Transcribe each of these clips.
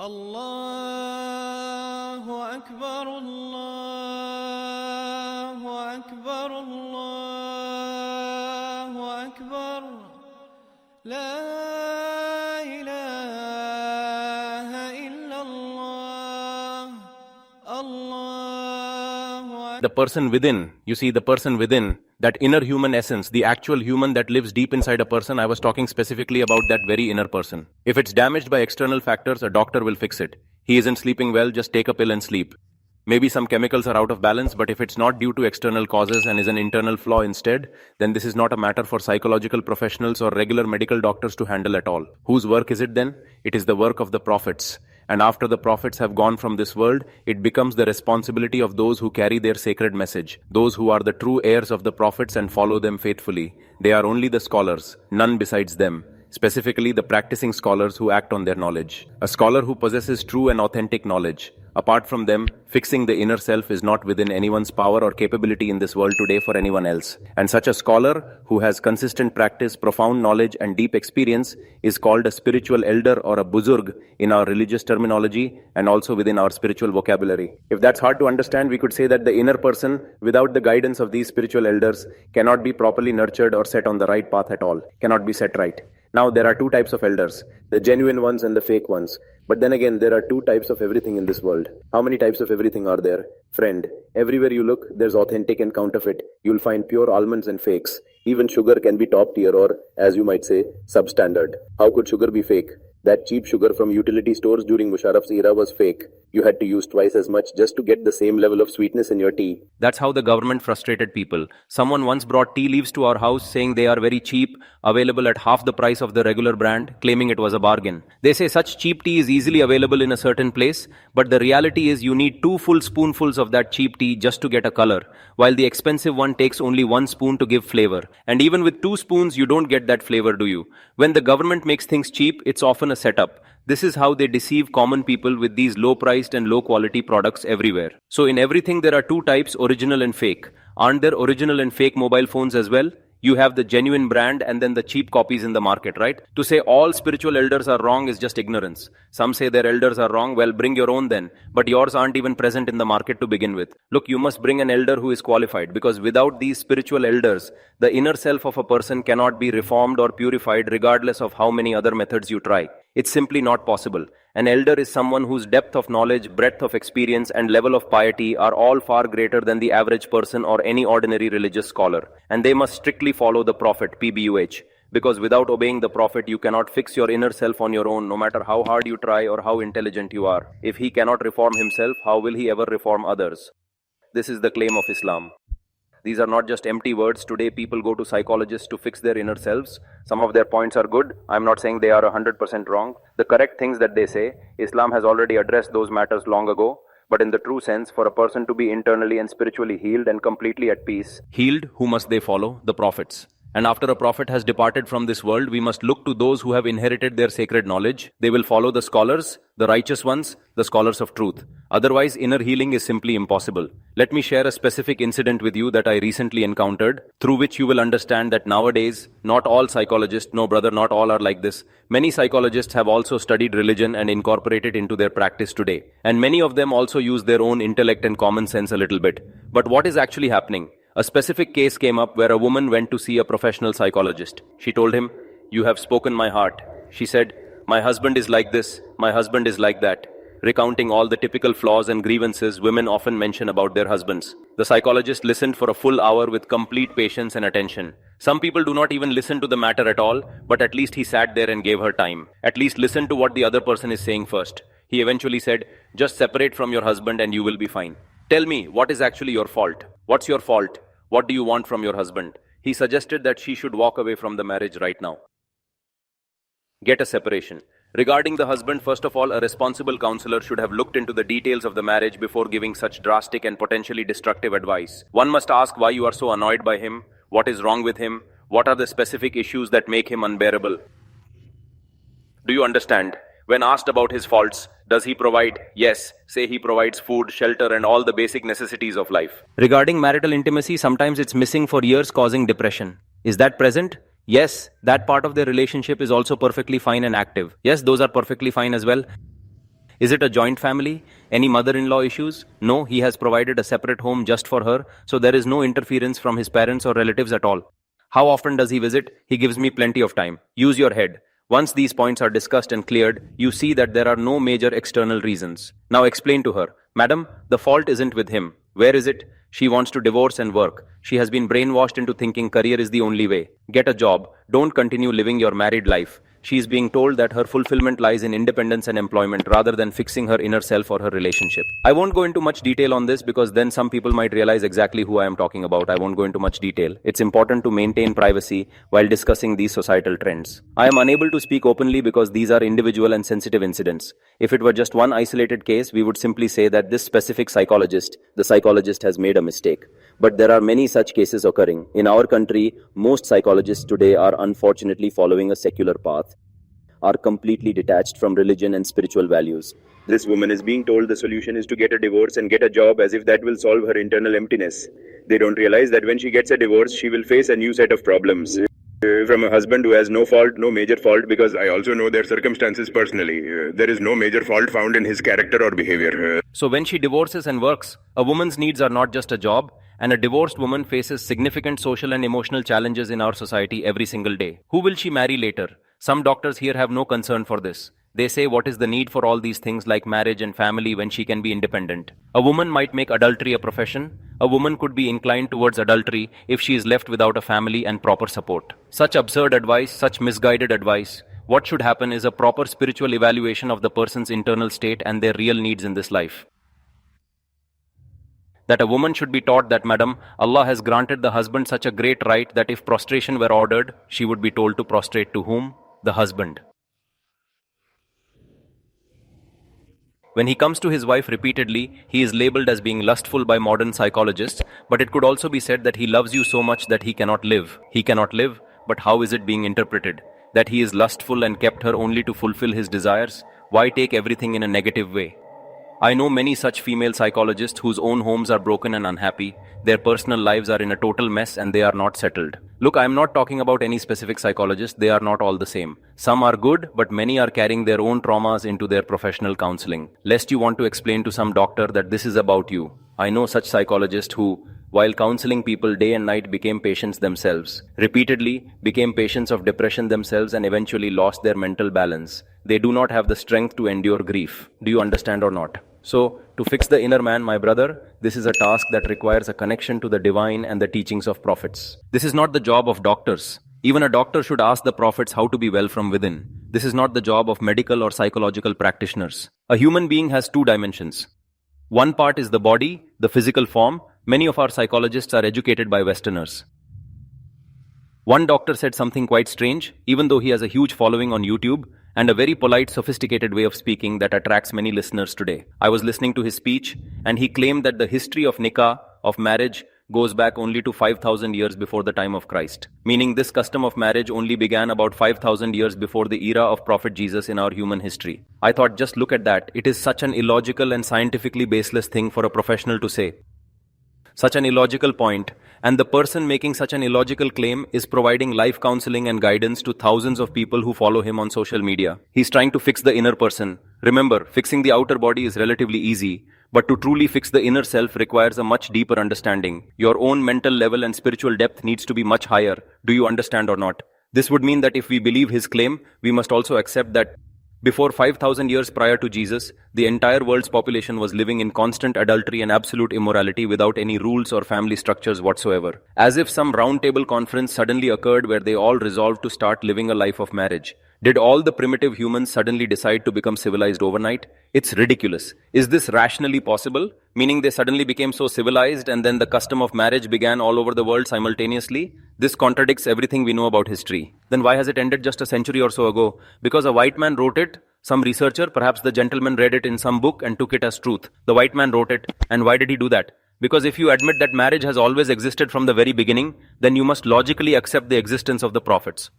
الله أكبر الله أكبر الله أكبر لا إله إلا الله الله. The person within, you see, the person within, that inner human essence, the actual human that lives deep inside a person, I was talking specifically about that very inner person. If it's damaged by external factors, a doctor will fix it. He isn't sleeping well, just take a pill and sleep. Maybe some chemicals are out of balance, but if it's not due to external causes and is an internal flaw instead, then this is not a matter for psychological professionals or regular medical doctors to handle at all. Whose work is it then? It is the work of the prophets. And after the prophets have gone from this world, it becomes the responsibility of those who carry their sacred message, those who are the true heirs of the prophets and follow them faithfully. They are only the scholars, none besides them. Specifically, the practicing scholars who act on their knowledge. A scholar who possesses true and authentic knowledge. Apart from them, fixing the inner self is not within anyone's power or capability in this world today for anyone else. And such a scholar who has consistent practice, profound knowledge and deep experience is called a spiritual elder or a buzurg in our religious terminology and also within our spiritual vocabulary. If that's hard to understand, we could say that the inner person, without the guidance of these spiritual elders, cannot be properly nurtured or set on the right path at all, cannot be set right. Now there are two types of elders, the genuine ones and the fake ones. But then again, there are two types of everything in this world. How many types of everything are there? Friend, everywhere you look, there's authentic and counterfeit. You'll find pure almonds and fakes. Even sugar can be top tier or, as you might say, substandard. How could sugar be fake? That cheap sugar from utility stores during Musharraf's era was fake. You had to use twice as much just to get the same level of sweetness in your tea. That's how the government frustrated people. Someone once brought tea leaves to our house saying they are very cheap, available at half the price of the regular brand, claiming it was a bargain. They say such cheap tea is easily available in a certain place, but the reality is you need 2 full spoonfuls of that cheap tea just to get a color, while the expensive one takes only 1 spoon to give flavor. And even with 2 spoons, you don't get that flavor, do you? When the government makes things cheap, it's often a setup. This is how they deceive common people with these low-priced and low-quality products everywhere. So in everything there are 2 types, original and fake. Aren't there original and fake mobile phones as well? You have the genuine brand and then the cheap copies in the market, right? To say all spiritual elders are wrong is just ignorance. Some say their elders are wrong, well, bring your own then. But yours aren't even present in the market to begin with. Look, you must bring an elder who is qualified, because without these spiritual elders, the inner self of a person cannot be reformed or purified regardless of how many other methods you try. It's simply not possible. An elder is someone whose depth of knowledge, breadth of experience and level of piety are all far greater than the average person or any ordinary religious scholar. And they must strictly follow the Prophet, PBUH. Because without obeying the Prophet, you cannot fix your inner self on your own, no matter how hard you try or how intelligent you are. If he cannot reform himself, how will he ever reform others? This is the claim of Islam. These are not just empty words. Today people go to psychologists to fix their inner selves. Some of their points are good. I'm not saying they are 100% wrong. The correct things that they say, Islam has already addressed those matters long ago. But in the true sense, for a person to be internally and spiritually healed and completely at peace. Healed, who must they follow? The prophets. And after a prophet has departed from this world, we must look to those who have inherited their sacred knowledge. They will follow the scholars, the righteous ones, the scholars of truth. Otherwise, inner healing is simply impossible. Let me share a specific incident with you that I recently encountered, through which you will understand that nowadays, not all psychologists, no brother, not all are like this. Many psychologists have also studied religion and incorporated it into their practice today. And many of them also use their own intellect and common sense a little bit. But what is actually happening? A specific case came up where a woman went to see a professional psychologist. She told him, "You have spoken my heart." She said, "My husband is like this, my husband is like that," recounting all the typical flaws and grievances women often mention about their husbands. The psychologist listened for a full hour with complete patience and attention. Some people do not even listen to the matter at all, but at least he sat there and gave her time. At least listen to what the other person is saying first. He eventually said, "Just separate from your husband and you will be fine. Tell me, what is actually your fault? What's your fault? What do you want from your husband?" He suggested that she should walk away from the marriage right now. Get a separation. Regarding the husband, first of all, a responsible counselor should have looked into the details of the marriage before giving such drastic and potentially destructive advice. One must ask why you are so annoyed by him, what is wrong with him, what are the specific issues that make him unbearable. Do you understand? When asked about his faults, does he provide? Yes, say he provides food, shelter and all the basic necessities of life. Regarding marital intimacy, sometimes it's missing for years, causing depression. Is that present? Yes, that part of their relationship is also perfectly fine and active. Yes, those are perfectly fine as well. Is it a joint family? Any mother-in-law issues? No, he has provided a separate home just for her, so there is no interference from his parents or relatives at all. How often does he visit? He gives me plenty of time. Use your head. Once these points are discussed and cleared, you see that there are no major external reasons. Now explain to her, Madam, the fault isn't with him. Where is it? She wants to divorce and work. She has been brainwashed into thinking career is the only way. Get a job. Don't continue living your married life. She is being told that her fulfillment lies in independence and employment rather than fixing her inner self or her relationship. I won't go into much detail on this because then some people might realize exactly who I am talking about. I won't go into much detail. It's important to maintain privacy while discussing these societal trends. I am unable to speak openly because these are individual and sensitive incidents. If it were just one isolated case, we would simply say that this specific the psychologist has made a mistake. But there are many such cases occurring. In our country, most psychologists today are unfortunately following a secular path, are completely detached from religion and spiritual values. This woman is being told the solution is to get a divorce and get a job as if that will solve her internal emptiness. They don't realize that when she gets a divorce, she will face a new set of problems. From a husband who has no fault, no major fault, because I also know their circumstances personally. There is no major fault found in his character or behavior. So when she divorces and works, a woman's needs are not just a job, and a divorced woman faces significant social and emotional challenges in our society every single day. Who will she marry later? Some doctors here have no concern for this. They say what is the need for all these things like marriage and family when she can be independent. A woman might make adultery a profession. A woman could be inclined towards adultery if she is left without a family and proper support. Such absurd advice, such misguided advice. What should happen is a proper spiritual evaluation of the person's internal state and their real needs in this life. That a woman should be taught that, Madam, Allah has granted the husband such a great right that if prostration were ordered, she would be told to prostrate to whom? The husband. When he comes to his wife repeatedly, he is labeled as being lustful by modern psychologists, but it could also be said that he loves you so much that he cannot live. He cannot live, but how is it being interpreted? That he is lustful and kept her only to fulfill his desires? Why take everything in a negative way? I know many such female psychologists whose own homes are broken and unhappy. Their personal lives are in a total mess and they are not settled. Look, I am not talking about any specific psychologist. They are not all the same. Some are good, but many are carrying their own traumas into their professional counseling. Lest you want to explain to some doctor that this is about you. I know such psychologists who, while counseling people day and night, became patients themselves. Repeatedly became patients of depression themselves and eventually lost their mental balance. They do not have the strength to endure grief. Do you understand or not? So, to fix the inner man, my brother, this is a task that requires a connection to the divine and the teachings of prophets. This is not the job of doctors. Even a doctor should ask the prophets how to be well from within. This is not the job of medical or psychological practitioners. A human being has two dimensions. One part is the body, the physical form. Many of our psychologists are educated by Westerners. One doctor said something quite strange, even though he has a huge following on YouTube and a very polite, sophisticated way of speaking that attracts many listeners today. I was listening to his speech, and he claimed that the history of nikah, of marriage, goes back only to 5,000 years before the time of Christ. Meaning this custom of marriage only began about 5,000 years before the era of Prophet Jesus in our human history. I thought, just look at that. It is such an illogical and scientifically baseless thing for a professional to say. Such an illogical point, and the person making such an illogical claim is providing life counseling and guidance to thousands of people who follow him on social media. He's trying to fix the inner person. Remember, fixing the outer body is relatively easy, but to truly fix the inner self requires a much deeper understanding. Your own mental level and spiritual depth needs to be much higher. Do you understand or not? This would mean that if we believe his claim, we must also accept that before 5,000 years prior to Jesus, the entire world's population was living in constant adultery and absolute immorality without any rules or family structures whatsoever. As if some round-table conference suddenly occurred where they all resolved to start living a life of marriage. Did all the primitive humans suddenly decide to become civilized overnight? It's ridiculous. Is this rationally possible? Meaning they suddenly became so civilized and then the custom of marriage began all over the world simultaneously? This contradicts everything we know about history. Then why has it ended just a century or so ago? Because a white man wrote it, some researcher, perhaps the gentleman read it in some book and took it as truth. The white man wrote it. And why did he do that? Because if you admit that marriage has always existed from the very beginning, then you must logically accept the existence of the prophets.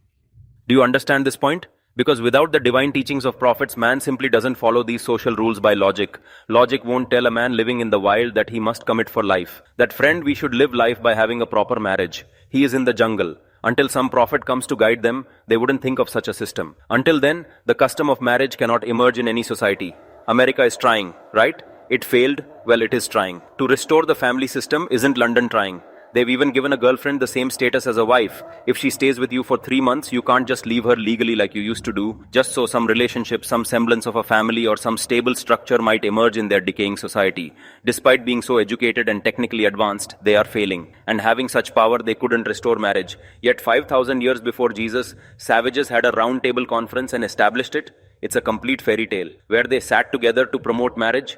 Do you understand this point? Because without the divine teachings of prophets, man simply doesn't follow these social rules by logic. Logic won't tell a man living in the wild that he must commit for life. That friend, we should live life by having a proper marriage. He is in the jungle. Until some prophet comes to guide them, they wouldn't think of such a system. Until then, the custom of marriage cannot emerge in any society. America is trying, right? It failed, well, it is trying. To restore the family system, isn't London trying? They've even given a girlfriend the same status as a wife. If she stays with you for 3 months, you can't just leave her legally like you used to do, just so some relationship, some semblance of a family or some stable structure might emerge in their decaying society. Despite being so educated and technically advanced, they are failing. And having such power, they couldn't restore marriage. Yet 5,000 years before Jesus, savages had a round table conference and established it. It's a complete fairy tale, where they sat together to promote marriage.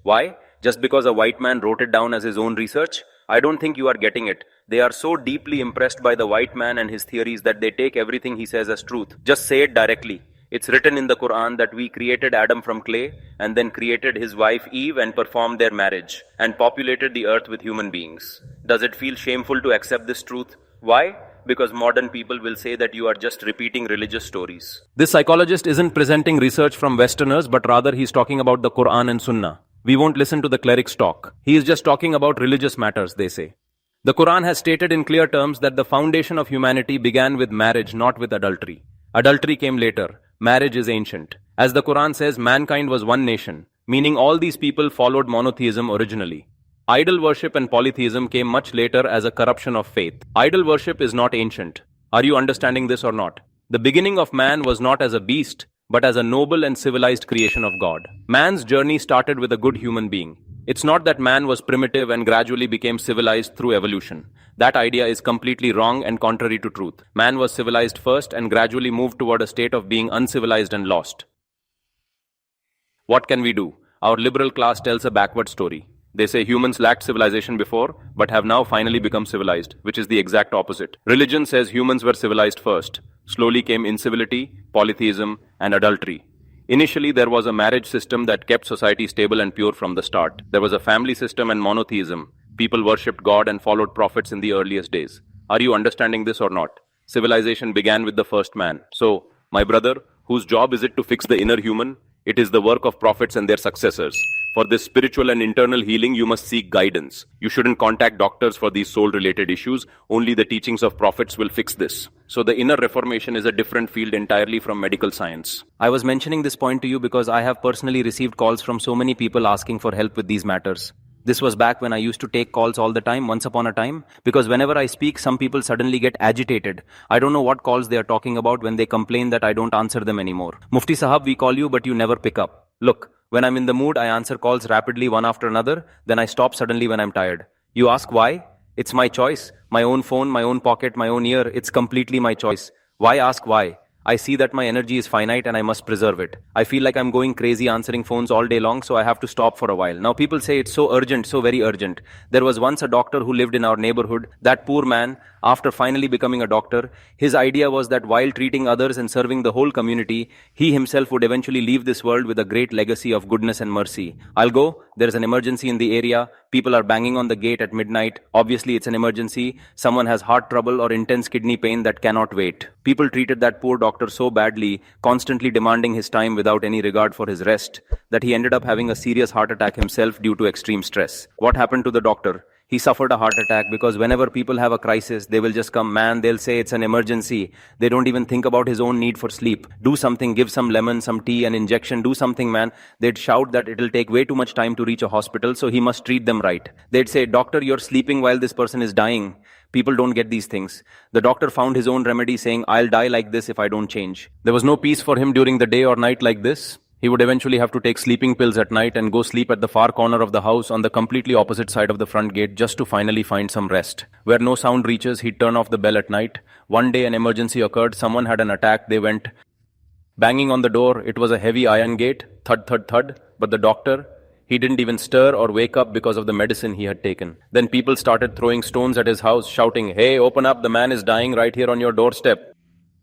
Why? Just because a white man wrote it down as his own research? I don't think you are getting it. They are so deeply impressed by the white man and his theories that they take everything he says as truth. Just say it directly. It's written in the Quran that we created Adam from clay and then created his wife Eve and performed their marriage and populated the earth with human beings. Does it feel shameful to accept this truth? Why? Because modern people will say that you are just repeating religious stories. This psychologist isn't presenting research from Westerners, but rather he's talking about the Quran and Sunnah. We won't listen to the clerics talk. He is just talking about religious matters, they say. The Quran has stated in clear terms that the foundation of humanity began with marriage, not with adultery. Adultery came later. Marriage is ancient. As the Quran says, mankind was one nation, meaning all these people followed monotheism originally. Idol worship and polytheism came much later as a corruption of faith. Idol worship is not ancient. Are you understanding this or not? The beginning of man was not as a beast, but as a noble and civilized creation of God. Man's journey started with a good human being. It's not that man was primitive and gradually became civilized through evolution. That idea is completely wrong and contrary to truth. Man was civilized first and gradually moved toward a state of being uncivilized and lost. What can we do? Our liberal class tells a backward story. They say humans lacked civilization before, but have now finally become civilized, which is the exact opposite. Religion says humans were civilized first. Slowly came incivility, polytheism, and adultery. Initially, there was a marriage system that kept society stable and pure from the start. There was a family system and monotheism. People worshipped God and followed prophets in the earliest days. Are you understanding this or not? Civilization began with the first man. So, my brother, whose job is it to fix the inner human? It is the work of prophets and their successors. For this spiritual and internal healing, you must seek guidance. You shouldn't contact doctors for these soul-related issues. Only the teachings of prophets will fix this. So the inner reformation is a different field entirely from medical science. I was mentioning this point to you because I have personally received calls from so many people asking for help with these matters. This was back when I used to take calls all the time, once upon a time, because whenever I speak, some people suddenly get agitated. I don't know what calls they are talking about when they complain that I don't answer them anymore. Mufti Sahab, we call you, but you never pick up. Look, when I'm in the mood, I answer calls rapidly one after another, then I stop suddenly when I'm tired. You ask why? It's my choice. My own phone, my own pocket, my own ear, it's completely my choice. Why ask why? I see that my energy is finite and I must preserve it. I feel like I'm going crazy answering phones all day long, so I have to stop for a while. Now people say it's so urgent, so very urgent. There was once a doctor who lived in our neighborhood. That poor man, after finally becoming a doctor, his idea was that while treating others and serving the whole community, he himself would eventually leave this world with a great legacy of goodness and mercy. I'll go. There's an emergency in the area. People are banging on the gate at midnight. Obviously, it's an emergency. Someone has heart trouble or intense kidney pain that cannot wait. People treated that poor doctor so badly, constantly demanding his time without any regard for his rest, that he ended up having a serious heart attack himself due to extreme stress. What happened to the doctor? He suffered a heart attack because whenever people have a crisis, they will just come, man, they'll say it's an emergency. They don't even think about his own need for sleep. Do something, give some lemon, some tea, an injection, do something, man. They'd shout that it'll take way too much time to reach a hospital, so he must treat them right. They'd say, doctor, you're sleeping while this person is dying. People don't get these things. The doctor found his own remedy saying, I'll die like this if I don't change. There was no peace for him during the day or night like this. He would eventually have to take sleeping pills at night and go sleep at the far corner of the house on the completely opposite side of the front gate just to finally find some rest. Where no sound reaches, he'd turn off the bell at night. One day an emergency occurred, someone had an attack, they went banging on the door. It was a heavy iron gate, thud, thud, thud. But the doctor, he didn't even stir or wake up because of the medicine he had taken. Then people started throwing stones at his house, shouting, hey, open up, the man is dying right here on your doorstep.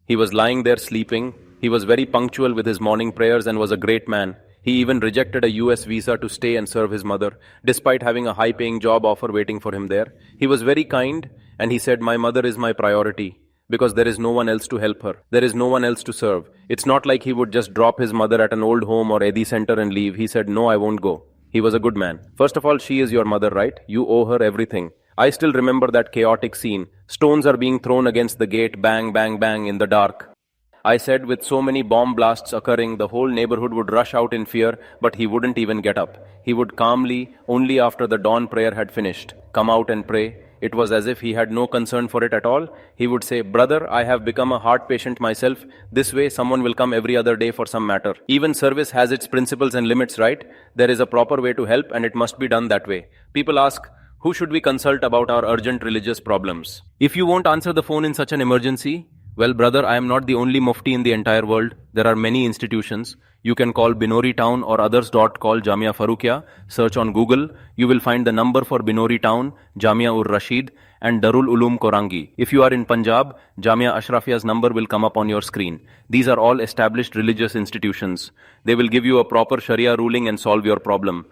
He was lying there sleeping. He was very punctual with his morning prayers and was a great man. He even rejected a US visa to stay and serve his mother, despite having a high-paying job offer waiting for him there. He was very kind, and he said, my mother is my priority, because there is no one else to help her. There is no one else to serve. It's not like he would just drop his mother at an old home or Edhi center and leave. He said, no, I won't go. He was a good man. First of all, she is your mother, right? You owe her everything. I still remember that chaotic scene. Stones are being thrown against the gate, bang, bang, bang, in the dark. I said with so many bomb blasts occurring, the whole neighborhood would rush out in fear, but he wouldn't even get up. He would calmly, only after the dawn prayer had finished, come out and pray. It was as if he had no concern for it at all. He would say, "Brother, I have become a heart patient myself. This way, someone will come every other day for some matter." Even service has its principles and limits, right? There is a proper way to help, and it must be done that way. People ask, who should we consult about our urgent religious problems? If you won't answer the phone in such an emergency, well, brother, I am not the only mufti in the entire world. There are many institutions. You can call Binori Town or others. Call Jamia Farooqia. Search on Google. You will find the number for Binori Town, Jamia Ur Rashid, and Darul Uloom Korangi. If you are in Punjab, Jamia Ashrafia's number will come up on your screen. These are all established religious institutions. They will give you a proper Sharia ruling and solve your problem.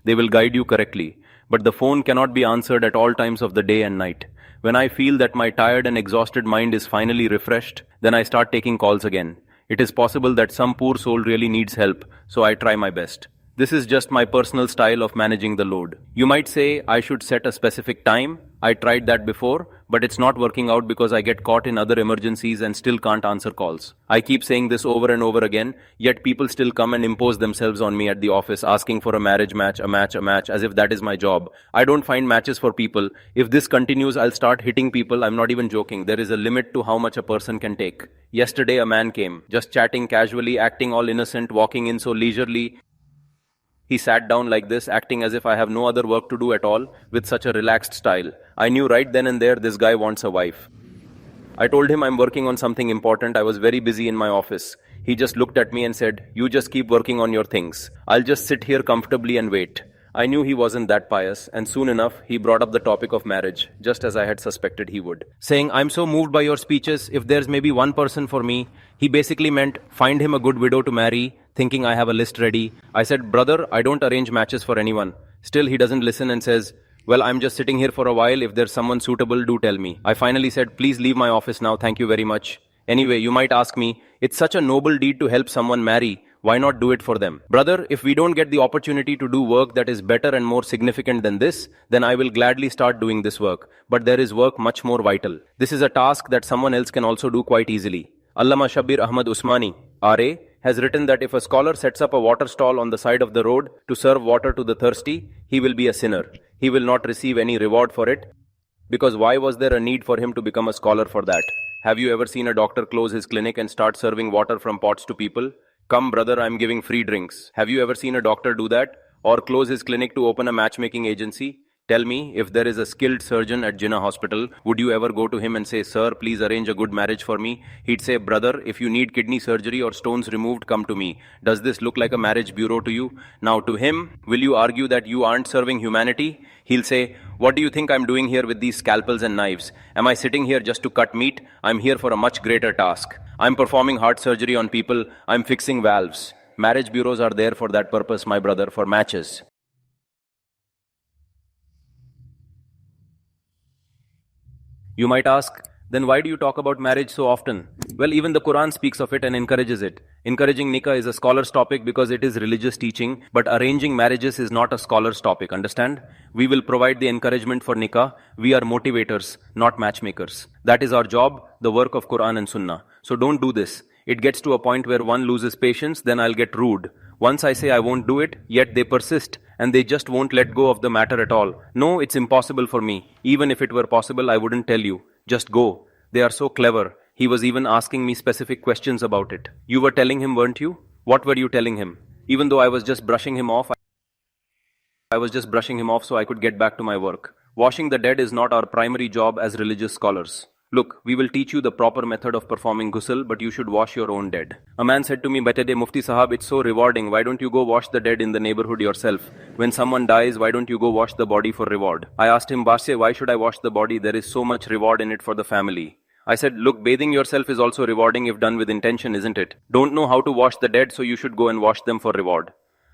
They will guide you correctly. But the phone cannot be answered at all times of the day and night. When I feel that my tired and exhausted mind is finally refreshed, then I start taking calls again. It is possible that some poor soul really needs help, so I try my best. This is just my personal style of managing the load. You might say I should set a specific time. I tried that before, but it's not working out because I get caught in other emergencies and still can't answer calls. I keep saying this over and over again, yet people still come and impose themselves on me at the office asking for a marriage match, a match, as if that is my job. I don't find matches for people. If this continues, I'll start hitting people. I'm not even joking. There is a limit to how much a person can take. Yesterday, a man came, just chatting casually, acting all innocent, walking in so leisurely. He sat down like this, acting as if I have no other work to do at all, with such a relaxed style. I knew right then and there this guy wants a wife. I told him I'm working on something important. I was very busy in my office. He just looked at me and said, "You just keep working on your things. I'll just sit here comfortably and wait." I knew he wasn't that pious, and soon enough, he brought up the topic of marriage, just as I had suspected he would. Saying, "I'm so moved by your speeches, if there's maybe one person for me," he basically meant, find him a good widow to marry, thinking I have a list ready. I said, "Brother, I don't arrange matches for anyone." Still, he doesn't listen and says, "Well, I'm just sitting here for a while. If there's someone suitable, do tell me." I finally said, "Please leave my office now. Thank you very much." Anyway, you might ask me, it's such a noble deed to help someone marry. Why not do it for them? Brother, if we don't get the opportunity to do work that is better and more significant than this, then I will gladly start doing this work. But there is work much more vital. This is a task that someone else can also do quite easily. Allama Shabir Ahmad Usmani, RA, has written that if a scholar sets up a water stall on the side of the road to serve water to the thirsty, he will be a sinner. He will not receive any reward for it. Because why was there a need for him to become a scholar for that? Have you ever seen a doctor close his clinic and start serving water from pots to people? "Come, brother, I'm giving free drinks." Have you ever seen a doctor do that? Or close his clinic to open a matchmaking agency? Tell me, if there is a skilled surgeon at Jinnah Hospital, would you ever go to him and say, "Sir, please arrange a good marriage for me"? He'd say, "Brother, if you need kidney surgery or stones removed, come to me." Does this look like a marriage bureau to you? Now to him, will you argue that you aren't serving humanity? He'll say, "What do you think I'm doing here with these scalpels and knives? Am I sitting here just to cut meat? I'm here for a much greater task. I'm performing heart surgery on people. I'm fixing valves." Marriage bureaus are there for that purpose, my brother, for matches. You might ask, then why do you talk about marriage so often? Well, even the Quran speaks of it and encourages it. Encouraging nikah is a scholar's topic because it is religious teaching, but arranging marriages is not a scholar's topic, understand? We will provide the encouragement for nikah. We are motivators, not matchmakers. That is our job, the work of Quran and Sunnah. So don't do this. It gets to a point where one loses patience, then I'll get rude. Once I say I won't do it, yet they persist, and they just won't let go of the matter at all. No, it's impossible for me. Even if it were possible, I wouldn't tell you. Just go. They are so clever. He was even asking me specific questions about it. You were telling him, weren't you? What were you telling him? Even though I was just brushing him off so I could get back to my work. Washing the dead is not our primary job as religious scholars. Look, we will teach you the proper method of performing ghusl, but you should wash your own dead. A man said to me, "But Mufti Sahab, it's so rewarding. Why don't you go wash the dead in the neighborhood yourself? When someone dies, why don't you go wash the body for reward?" I asked him, "Bashe, why should I wash the body? There is so much reward in it for the family." I said, "Look, bathing yourself is also rewarding if done with intention, isn't it? Don't know how to wash the dead, so you should go and wash them for reward."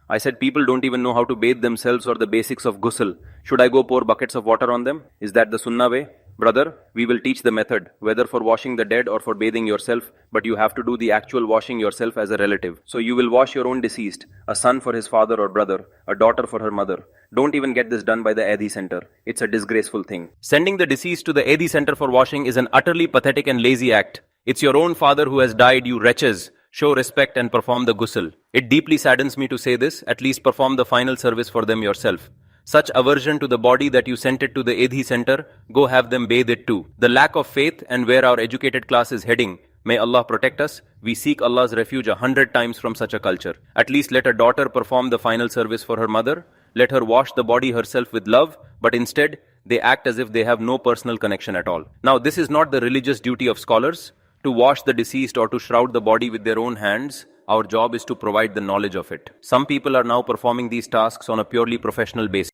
I said, "People don't even know how to bathe themselves or the basics of ghusl. Should I go pour buckets of water on them? Is that the sunnah way?" Brother, we will teach the method, whether for washing the dead or for bathing yourself, but you have to do the actual washing yourself as a relative. So you will wash your own deceased, a son for his father or brother, a daughter for her mother. Don't even get this done by the Adi center. It's a disgraceful thing. Sending the deceased to the Adi center for washing is an utterly pathetic and lazy act. It's your own father who has died, you wretches. Show respect and perform the ghusl. It deeply saddens me to say this, at least perform the final service for them yourself. Such aversion to the body that you sent it to the Edhi center, go have them bathe it too. The lack of faith and where our educated class is heading, may Allah protect us. We seek Allah's refuge 100 times from such a culture. At least let a daughter perform the final service for her mother. Let her wash the body herself with love, but instead, they act as if they have no personal connection at all. Now, this is not the religious duty of scholars, to wash the deceased or to shroud the body with their own hands. Our job is to provide the knowledge of it. Some people are now performing these tasks on a purely professional basis.